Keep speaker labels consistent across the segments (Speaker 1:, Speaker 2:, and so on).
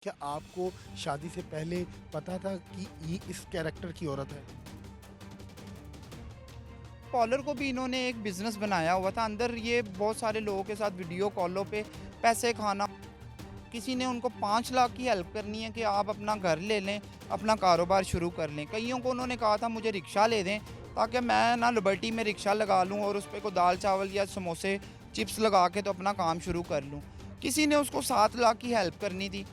Speaker 1: क्या आपको शादी से पहले पता था कि ये इस कैरेक्टर की औरत है?
Speaker 2: कॉलर को भी इन्होंने एक बिज़नेस बनाया हुआ था। अंदर ये बहुत सारे लोगों के साथ वीडियो कॉलों पे पैसे खाना। किसी ने उनको 5 लाख की हेल्प करनी है कि आप अपना घर ले लें, अपना कारोबार शुरू कर लें। कइयों को उन्होंने कहा था मुझे रिक्शा ले दें ताकि मैं ना लिबर्टी में रिक्शा लगा लूँ और उस पे कोई दाल-चावल या समोसे, चिप्स लगा के तो अपना काम शुरू कर लूँ। किसी ने उसको 7 लाख की हेल्प करनी थी।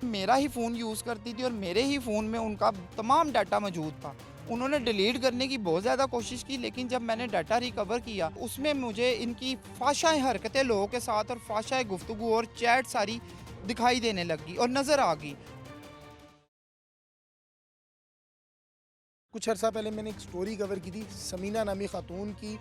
Speaker 2: मेरा ही फ़ोन यूज़ करती थी और मेरे ही फ़ोन में उनका तमाम डाटा मौजूद था। उन्होंने डिलीट करने की बहुत ज़्यादा कोशिश की, लेकिन जब मैंने डाटा रिकवर किया, उसमें मुझे इनकी फ़ाहशाए हरकतें लोगों के साथ और फ़ाहशाए गुफ्तगू और चैट सारी दिखाई देने लगी और नज़र आ गई।
Speaker 1: कुछ अर्सा पहले मैंने एक स्टोरी कवर की थी समीना नामी ख़ातून की,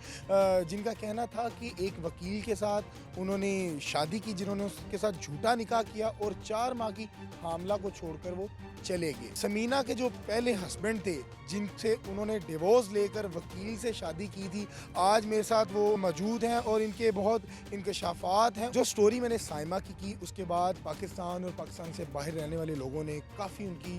Speaker 1: जिनका कहना था कि एक वकील के साथ उन्होंने शादी की, जिन्होंने उसके साथ झूठा निकाह किया और 4 माह की हामला को छोड़कर वो चले गए। समीना के जो पहले हस्बैंड थे, जिनसे उन्होंने डिवोर्स लेकर वकील से शादी की थी, आज मेरे साथ वो मौजूद हैं और इनके बहुत इंकशाफात हैं। जो स्टोरी मैंने साइमा की उसके बाद पाकिस्तान और पाकिस्तान से बाहर रहने वाले लोगों ने काफ़ी उनकी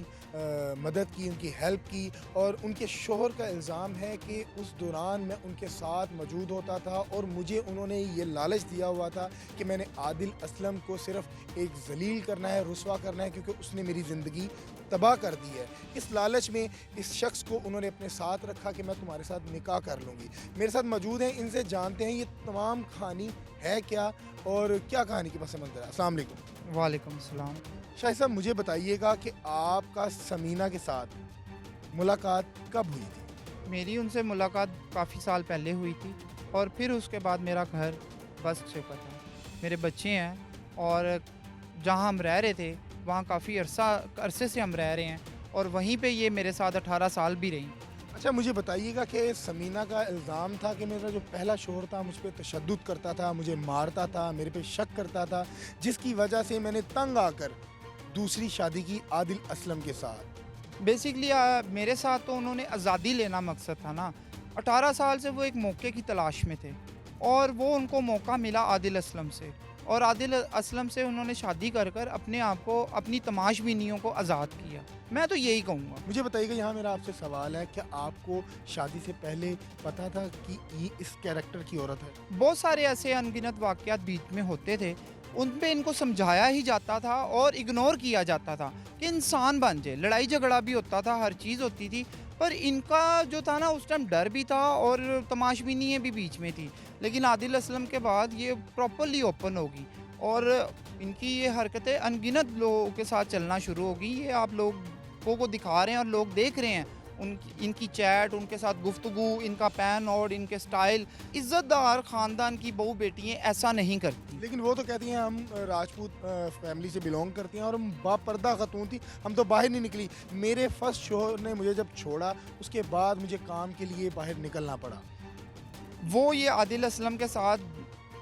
Speaker 1: मदद की, उनकी हेल्प की और उनके शोहर का इल्ज़ाम है कि उस दौरान मैं उनके साथ मौजूद होता था और मुझे उन्होंने ये लालच दिया हुआ था कि मैंने आदिल असलम को सिर्फ़ एक ज़लील करना है, रुसवा करना है, क्योंकि उसने मेरी ज़िंदगी तबाह कर दी है। इस लालच में इस शख्स को उन्होंने अपने साथ रखा कि मैं तुम्हारे साथ निकाह कर लूँगी। मेरे साथ मौजूद हैं, इनसे जानते हैं ये तमाम कहानी है क्या और क्या कहानी के पस मंज़र है। अस्सलाम वालेकुम।
Speaker 2: वालेकुम सलाम।
Speaker 1: शाहिद साहब, मुझे बताइएगा कि आपका समीना के साथ मुलाकात कब हुई थी?
Speaker 2: मेरी उनसे मुलाकात काफ़ी साल पहले हुई थी और फिर उसके बाद मेरा घर बस चुका था। मेरे बच्चे हैं और जहाँ हम रह रहे थे, वहाँ काफ़ी अरसे से हम रह रहे हैं और वहीं पे ये मेरे साथ 18 साल भी रहीं।
Speaker 1: अच्छा, मुझे बताइएगा कि समीना का इल्ज़ाम था कि मेरा जो पहला शौहर था मुझ पे तशद्दुद करता था, मुझे मारता था, मेरे पे शक करता था, जिसकी वजह से मैंने तंग आकर दूसरी शादी की आदिल असलम के साथ।
Speaker 2: बेसिकली मेरे साथ तो उन्होंने आज़ादी लेना मकसद था ना। 18 साल से वो एक मौके की तलाश में थे और वो उनको मौका मिला आदिल असलम से और आदिल असलम से उन्होंने शादी कर कर अपने आप को, अपनी तमाशबीनियों को आज़ाद किया। मैं तो यही कहूँगा।
Speaker 1: मुझे बताइएगा, यहाँ मेरा आपसे सवाल है, क्या आपको शादी से पहले पता था कि ये इस कैरेक्टर की औरत है?
Speaker 2: बहुत सारे ऐसे अनगिनत वाक़यात बीच में होते थे, उन पे इनको समझाया ही जाता था और इग्नोर किया जाता था कि इंसान बन जाए। लड़ाई झगड़ा भी होता था, हर चीज़ होती थी, पर इनका जो था ना उस टाइम डर भी था और तमाशबीनियाँ भी बीच में थी। लेकिन आदिल असलम के बाद ये प्रॉपर्ली ओपन होगी और इनकी ये हरकतें अनगिनत लोगों के साथ चलना शुरू हो गई। ये आप लोगों को दिखा रहे हैं और लोग देख रहे हैं। उनकी इनकी चैट, उनके साथ गुफ्तगू, इनका पैन और इनके स्टाइल। इज़्ज़तदार ख़ानदान की बहू बेटियाँ ऐसा नहीं करती।
Speaker 1: लेकिन वो तो कहती हैं हम राजपूत फैमिली से बिलोंग करती हैं और हम बापर्दा खातून थी, हम तो बाहर नहीं निकली। मेरे फर्स्ट शौहर ने मुझे जब छोड़ा, उसके बाद मुझे काम के लिए बाहर निकलना पड़ा।
Speaker 2: वो ये आदिल असलम के साथ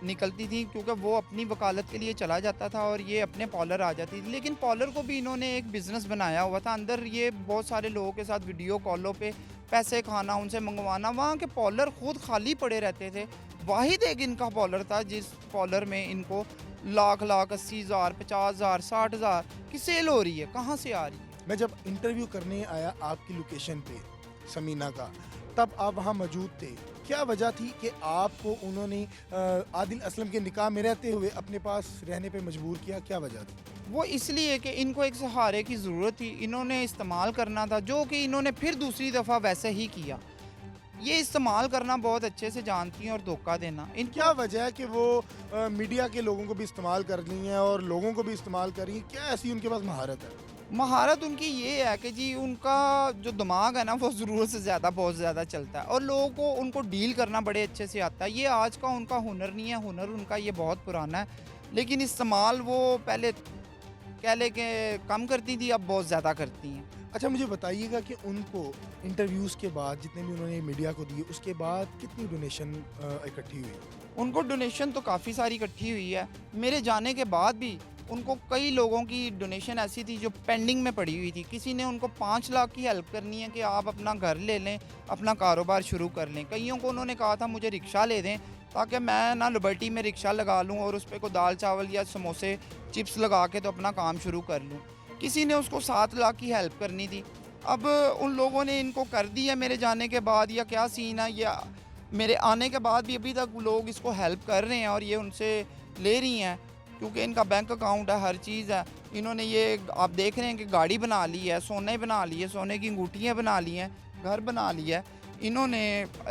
Speaker 2: निकलती थी क्योंकि वो अपनी वकालत के लिए चला जाता था और ये अपने पॉलर आ जाती थी। लेकिन पॉलर को भी इन्होंने एक बिज़नेस बनाया हुआ था। अंदर ये बहुत सारे लोगों के साथ वीडियो कॉलों पे पैसे खाना, उनसे मंगवाना। वहाँ के पॉलर खुद खाली पड़े रहते थे। वाहिद एक इनका पॉलर था जिस पॉलर में इनको लाख लाख 80,000, 50,000, 60,000 की सेल हो रही है। कहाँ से आ रही है?
Speaker 1: मैं जब इंटरव्यू करने आया आपकी लोकेशन पे समीना का, तब आप वहाँ मौजूद थे। क्या वजह थी कि आपको उन्होंने आदिल असलम के निकाह में रहते हुए अपने पास रहने पे मजबूर किया? क्या वजह थी?
Speaker 2: वो इसलिए कि इनको एक सहारे की ज़रूरत थी, इन्होंने इस्तेमाल करना था, जो कि इन्होंने फिर दूसरी दफ़ा वैसे ही किया। ये इस्तेमाल करना बहुत अच्छे से जानती हैं और धोखा देना।
Speaker 1: क्या वजह है कि वो मीडिया के लोगों को भी इस्तेमाल कर रही हैं और लोगों को भी इस्तेमाल कर रही हैं? क्या ऐसी उनके पास महारत है?
Speaker 2: महारत उनकी ये है कि जी उनका जो दिमाग है ना वो ज़रूरत से ज़्यादा बहुत ज़्यादा चलता है और लोगों को उनको डील करना बड़े अच्छे से आता है। ये आज का उनका हुनर नहीं है, हुनर उनका ये बहुत पुराना है। लेकिन इस्तेमाल वो पहले कह लें कि कम करती थी, अब बहुत ज़्यादा करती हैं।
Speaker 1: अच्छा, मुझे बताइएगा कि उनको इंटरव्यूज़ के बाद जितने भी उन्होंने मीडिया को दिए, उसके बाद कितनी डोनेशन इकट्ठी हुई?
Speaker 2: उनको डोनेशन तो काफ़ी सारी इकट्ठी हुई है। मेरे जाने के बाद भी उनको कई लोगों की डोनेशन ऐसी थी जो पेंडिंग में पड़ी हुई थी। किसी ने उनको 5 लाख की हेल्प करनी है कि आप अपना घर ले लें, अपना कारोबार शुरू कर लें। कइयों को उन्होंने कहा था मुझे रिक्शा ले दें ताकि मैं ना लिबर्टी में रिक्शा लगा लूँ और उस पर कोई दाल चावल या समोसे चिप्स लगा के तो अपना काम शुरू कर लूँ। किसी ने उसको 7 लाख की हेल्प करनी थी। अब उन लोगों ने इनको कर दिया मेरे जाने के बाद, या क्या सीन है, या मेरे आने के बाद भी अभी तक लोग इसको हेल्प कर रहे हैं और ये उनसे ले रही हैं, क्योंकि इनका बैंक अकाउंट है, हर चीज़ है। इन्होंने ये आप देख रहे हैं कि गाड़ी बना ली है, सोने बना ली है, सोने की अंगूठियाँ बना ली हैं, घर बना लिया है। इन्होंने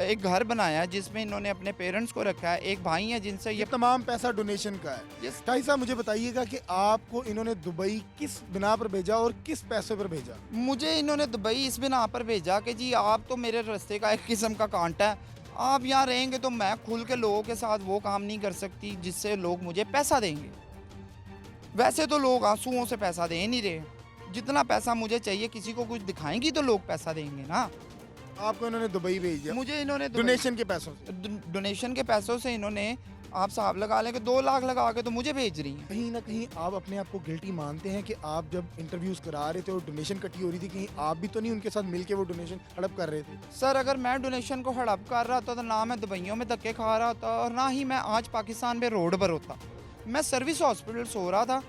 Speaker 2: एक घर बनाया है जिसमें इन्होंने अपने पेरेंट्स को रखा है। एक भाई है जिनसे
Speaker 1: ये
Speaker 2: ये
Speaker 1: तमाम पैसा डोनेशन का है।
Speaker 2: जिस
Speaker 1: शाही साहब मुझे बताइएगा कि आपको इन्होंने दुबई किस बिना पर भेजा और किस पैसे पर भेजा?
Speaker 2: मुझे इन्होंने दुबई इस बिना पर भेजा कि जी आप तो मेरे रास्ते का एक किस्म का कांटा है, आप यहाँ रहेंगे तो मैं खुल के लोगों के साथ वो काम नहीं कर सकती जिससे लोग मुझे पैसा देंगे। वैसे तो लोग आंसुओं से पैसा दे नहीं रहे, जितना पैसा मुझे चाहिए किसी को कुछ दिखाएंगी तो लोग पैसा देंगे ना।
Speaker 1: आपको इन्होंने दुबई भेज दिया
Speaker 2: मुझे इन्होंने
Speaker 1: डोनेशन के पैसों से।
Speaker 2: डोनेशन के पैसों से इन्होंने, आप साहब लगा लें कि 2 लाख लगा के तो मुझे भेज रही हैं।
Speaker 1: कहीं ना कहीं आप अपने आप को गिल्टी मानते हैं कि आप जब इंटरव्यूज करा रहे थे और डोनेशन इकट्ठी हो रही थी, कहीं आप भी तो नहीं उनके साथ मिलके वो डोनेशन हड़प कर रहे थे?
Speaker 2: सर अगर मैं डोनेशन को हड़प कर रहा था तो ना मैं दुबइयों में धक्के खा रहा था और ना ही मैं आज पाकिस्तान में रोड पर होता। मैं सर्विस हॉस्पिटल सो रहा था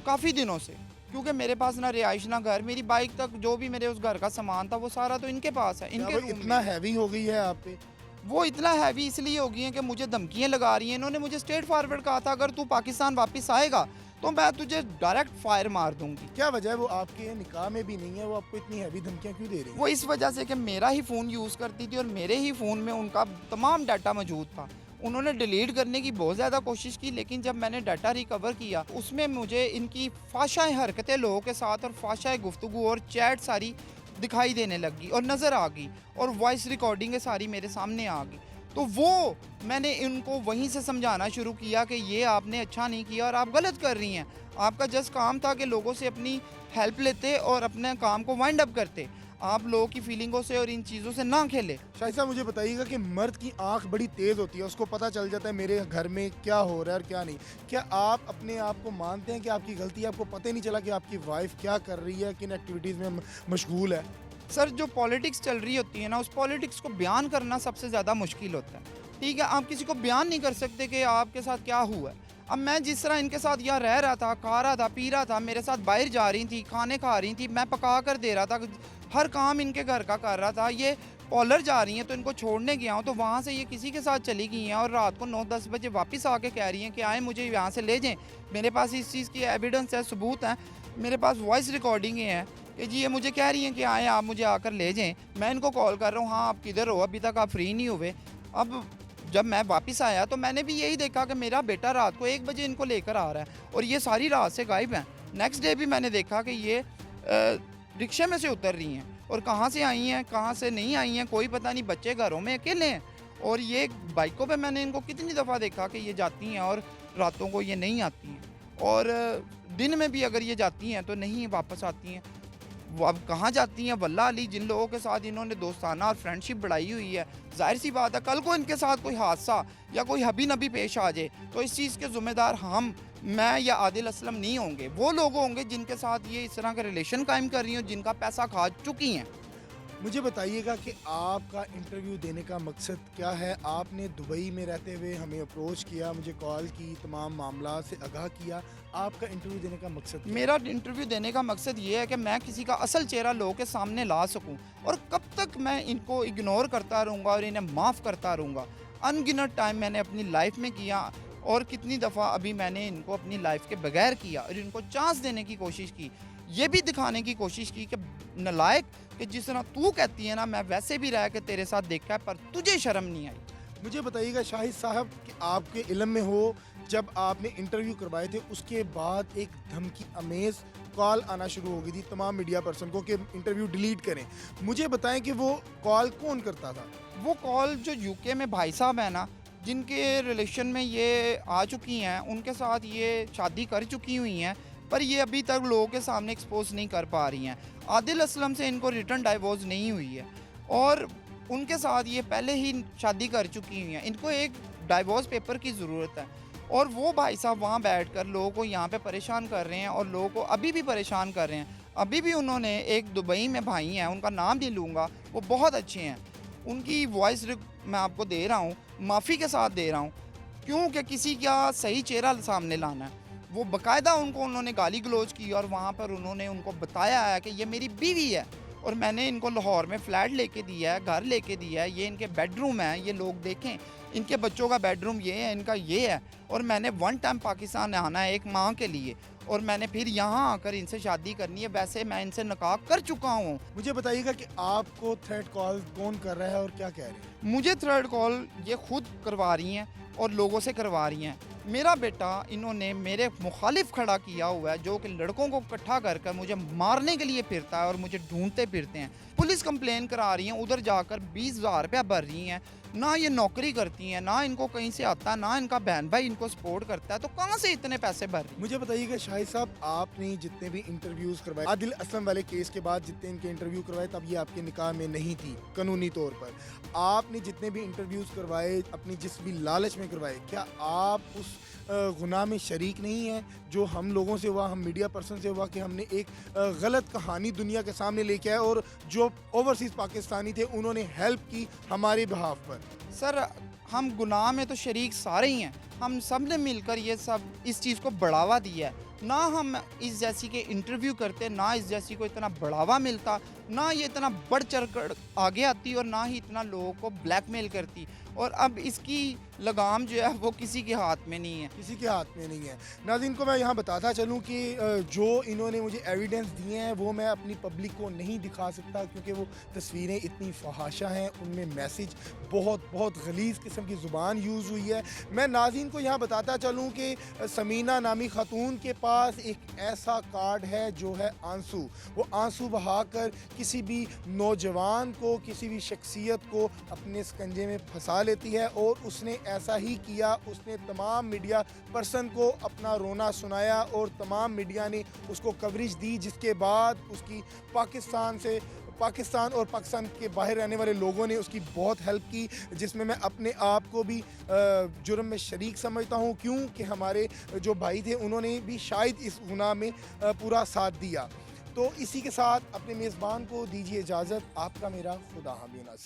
Speaker 2: काफ़ी दिनों से, क्योंकि मेरे पास ना रिहाइश ना घर, मेरी बाइक तक जो भी मेरे उस घर का सामान था वो सारा तो इनके पास है,
Speaker 1: क्या
Speaker 2: इनके
Speaker 1: वो
Speaker 2: रूम
Speaker 1: इतना
Speaker 2: में।
Speaker 1: हैवी हो गई है आप पे?
Speaker 2: वो इतना हैवी इसलिए हो गई है कि मुझे धमकियां लगा रही हैं। इन्होंने मुझे स्ट्रेट फॉरवर्ड कहा था अगर तू पाकिस्तान वापस आएगा तो मैं तुझे डायरेक्ट फायर मार दूंगी।
Speaker 1: क्या वजह है? वो आपके निकाह में भी नहीं है, वो आपको इतनी हैवी धमकियां क्यों दे रही है?
Speaker 2: वो इस वजह से कि मेरा ही फ़ोन यूज़ करती थी और मेरे ही फ़ोन में उनका तमाम डाटा मौजूद था। उन्होंने डिलीट करने की बहुत ज़्यादा कोशिश की, लेकिन जब मैंने डाटा रिकवर किया उसमें मुझे इनकी फाशाए हरकतें लोगों के साथ और फाशाए गुफ्तगू और चैट सारी दिखाई देने लगी और नज़र आ गई, और वॉइस रिकॉर्डिंगें सारी मेरे सामने आ गई। तो वो मैंने इनको वहीं से समझाना शुरू किया कि ये आपने अच्छा नहीं किया और आप गलत कर रही हैं। आपका जस्ट काम था कि लोगों से अपनी हेल्प लेते और अपने काम को वाइंड अप करते। आप लोगों की फीलिंगों से और इन चीज़ों से ना खेले।
Speaker 1: शाही साहब मुझे बताइएगा कि मर्द की आंख बड़ी तेज होती है, उसको पता चल जाता है मेरे घर में क्या हो रहा है और क्या नहीं। क्या आप अपने आप को मानते हैं कि आपकी गलती है, आपको पता ही नहीं चला कि आपकी वाइफ क्या कर रही है, किन एक्टिविटीज़ में मशगूल है?
Speaker 2: सर जो पॉलिटिक्स चल रही होती है ना, उस पॉलिटिक्स को बयान करना सबसे ज़्यादा मुश्किल होता है। ठीक है, आप किसी को बयान नहीं कर सकते कि आपके साथ क्या हुआ है। अब मैं जिस तरह इनके साथ यहाँ रह रहा था, खा रहा था, पी रहा था, मेरे साथ बाहर जा रही थी, खाने खा रही थी, मैं पका कर दे रहा था, हर काम इनके घर का कर रहा था। ये पॉलर जा रही हैं तो इनको छोड़ने गया हूँ तो वहाँ से ये किसी के साथ चली गई हैं और रात को 9-10 बजे वापस आके कह रही हैं कि आए मुझे यहाँ से ले जाएं। मेरे पास इस चीज़ की एविडेंस है, सबूत है, मेरे पास वॉइस रिकॉर्डिंग हैं कि जी ये मुझे कह रही हैं कि आए आप मुझे आकर ले जाएं। मैं इनको कॉल कर रहा हूँ, हाँ आप किधर हो, अभी तक आप फ्री नहीं हुए। अब जब मैं वापस आया तो मैंने भी यही देखा कि मेरा बेटा रात को 1 बजे इनको लेकर आ रहा है और ये सारी रात से गायब हैं। नेक्स्ट डे भी मैंने देखा कि ये रिक्शे में से उतर रही हैं और कहाँ से आई हैं कहाँ से नहीं आई हैं कोई पता नहीं, बच्चे घरों में अकेले हैं। और ये बाइकों पे मैंने इनको कितनी दफ़ा देखा कि ये जाती हैं और रातों को ये नहीं आती हैं, और दिन में भी अगर ये जाती हैं तो नहीं वापस आती हैं। वो अब कहाँ जाती हैं वल्लाह अली, जिन लोगों के साथ इन्होंने दोस्ताना और फ्रेंडशिप बढ़ाई हुई है, जाहिर सी बात है कल को इनके साथ कोई हादसा या कोई हबी नबी पेश आ जाए तो इस चीज़ के ज़िम्मेदार हम, मैं या आदिल असलम नहीं होंगे, वो लोग होंगे जिनके साथ ये इस तरह का रिलेशन कायम कर रही हैं, जिनका पैसा खा चुकी हैं।
Speaker 1: मुझे बताइएगा कि आपका इंटरव्यू देने का मकसद क्या है? आपने दुबई में रहते हुए हमें अप्रोच किया, मुझे कॉल की, तमाम मामला से आगाह किया। आपका इंटरव्यू देने का मकसद क्या है?
Speaker 2: मेरा इंटरव्यू देने का मकसद ये है कि मैं किसी का असल चेहरा लोगों के सामने ला सकूं, और कब तक मैं इनको इग्नोर करता रहूँगा और इन्हें माफ़ करता रहूँगा। अनगिनत टाइम मैंने अपनी लाइफ में किया और कितनी दफ़ा अभी मैंने इनको अपनी लाइफ के बगैर किया और इनको चांस देने की कोशिश की, ये भी दिखाने की कोशिश की कि नलायक कि जिस तरह तू कहती है ना मैं वैसे भी रह के तेरे साथ देखा है पर तुझे शर्म नहीं आई।
Speaker 1: मुझे बताइएगा शाहिद साहब कि आपके इल्म में हो, जब आपने इंटरव्यू करवाए थे उसके बाद एक धमकी अमेज कॉल आना शुरू हो गई थी तमाम मीडिया पर्सन को कि इंटरव्यू डिलीट करें। मुझे बताएं कि वो कॉल कौन करता था?
Speaker 2: वो कॉल जो यूके में भाई साहब है ना, जिनके रिलेशन में ये आ चुकी हैं, उनके साथ ये शादी कर चुकी हुई हैं, पर ये अभी तक लोगों के सामने एक्सपोज नहीं कर पा रही हैं। आदिल असलम से इनको रिटर्न डाइवोर्स नहीं हुई है और उनके साथ ये पहले ही शादी कर चुकी हुई हैं। इनको एक डाइवोर्स पेपर की ज़रूरत है और वो भाई साहब वहाँ बैठकर लोगों को यहाँ पे परेशान कर रहे हैं और लोगों को अभी भी परेशान कर रहे हैं। अभी भी उन्होंने एक दुबई में भाई हैं, उनका नाम नहीं लूँगा, वो बहुत अच्छे हैं, उनकी वॉइस मैं आपको दे रहा हूँ, माफ़ी के साथ दे रहा हूँ, क्योंकि किसी का सही चेहरा सामने लाना है। वो बाकायदा उन्होंने गाली गलौज की और वहाँ पर उन्होंने उनको बताया है कि ये मेरी बीवी है और मैंने इनको लाहौर में फ्लैट लेके दिया है, घर लेके दिया है, ये इनके बेडरूम है, ये लोग देखें, इनके बच्चों का बेडरूम ये है, इनका ये है, और मैंने वन टाइम पाकिस्तान आना है एक माह के लिए और मैंने फिर यहाँ आकर इनसे शादी करनी है। वैसे मैं इनसे निकाह कर चुका हूँ।
Speaker 1: मुझे बताइएगा कि आपको थ्रेट कॉल कौन कर रहा है और क्या कह रहे हैं?
Speaker 2: मुझे थ्रेड कॉल ये खुद करवा रही हैं और लोगों से करवा रही हैं। मेरा बेटा इन्होंने मेरे मुखालिफ खड़ा किया हुआ है, जो कि लड़कों को इकट्ठा कर कर मुझे मारने के लिए फिरता है और मुझे ढूंढते फिरते हैं। पुलिस कंप्लेन करा रही हैं, उधर जाकर 20,000 रुपया भर रही हैं। ना ये नौकरी करती हैं, ना इनको कहीं से आता है, ना इनका बहन भाई इनको सपोर्ट करता है, तो कहाँ से इतने पैसे भर रही हैं?
Speaker 1: मुझे बताइएगा शाहिद साहब, आपने जितने भी इंटरव्यूज करवाए आदिल असलम वाले केस के बाद, जितने इनके इंटरव्यू करवाए, तब ये आपके निकाह में नहीं थी कानूनी तौर पर। आपने जितने भी इंटरव्यूज करवाए, अपनी जिस भी लालच में करवाए, क्या आप उस गुनाह में शरीक नहीं हैं जो हम लोगों से हुआ, हम मीडिया पर्सन से हुआ, कि हमने एक गलत कहानी दुनिया के सामने लेके आए और जो ओवरसीज़ पाकिस्तानी थे उन्होंने हेल्प की हमारे बिहाफ पर?
Speaker 2: सर, हम गुनाह में तो शरीक सारे ही हैं। हम सब ने मिलकर ये सब इस चीज़ को बढ़ावा दिया है। ना हम इस जैसी के इंटरव्यू करते, ना इस जैसी को इतना बढ़ावा मिलता, ना ये इतना बढ़ चढ़ कर आगे आती और ना ही इतना लोगों को ब्लैकमेल करती। और अब इसकी लगाम जो है वो किसी के हाथ में नहीं है।
Speaker 1: किसी के हाथ में नहीं है। नाज़रीन को मैं यहाँ बताता चलूँ कि जो इन्होंने मुझे एविडेंस दिए हैं वो मैं अपनी पब्लिक को नहीं दिखा सकता, क्योंकि वो तस्वीरें इतनी फहाशा हैं, उनमें मैसेज बहुत गलीज़ किस्म की ज़ुबान यूज़ हुई है। मैं नाज़रीन को यहाँ बताता चलूँ कि समीना नामी खातून के पास एक ऐसा कार्ड है जो है आंसू। वो आंसू बहाकर किसी भी नौजवान को, किसी भी शख्सियत को अपने स्कंजे में फंसा लेती है, और उसने ऐसा ही किया। उसने तमाम मीडिया पर्सन को अपना रोना सुनाया और तमाम मीडिया ने उसको कवरेज दी, जिसके बाद उसकी पाकिस्तान और पाकिस्तान के बाहर रहने वाले लोगों ने उसकी बहुत हेल्प की, जिसमें मैं अपने आप को भी जुर्म में शरीक समझता हूँ, क्योंकि हमारे जो भाई थे उन्होंने भी शायद इस गुनाह में पूरा साथ दिया। तो इसी के साथ अपने मेज़बान को दीजिए इजाज़त। आपका मेरा खुदा हाफ़िज़।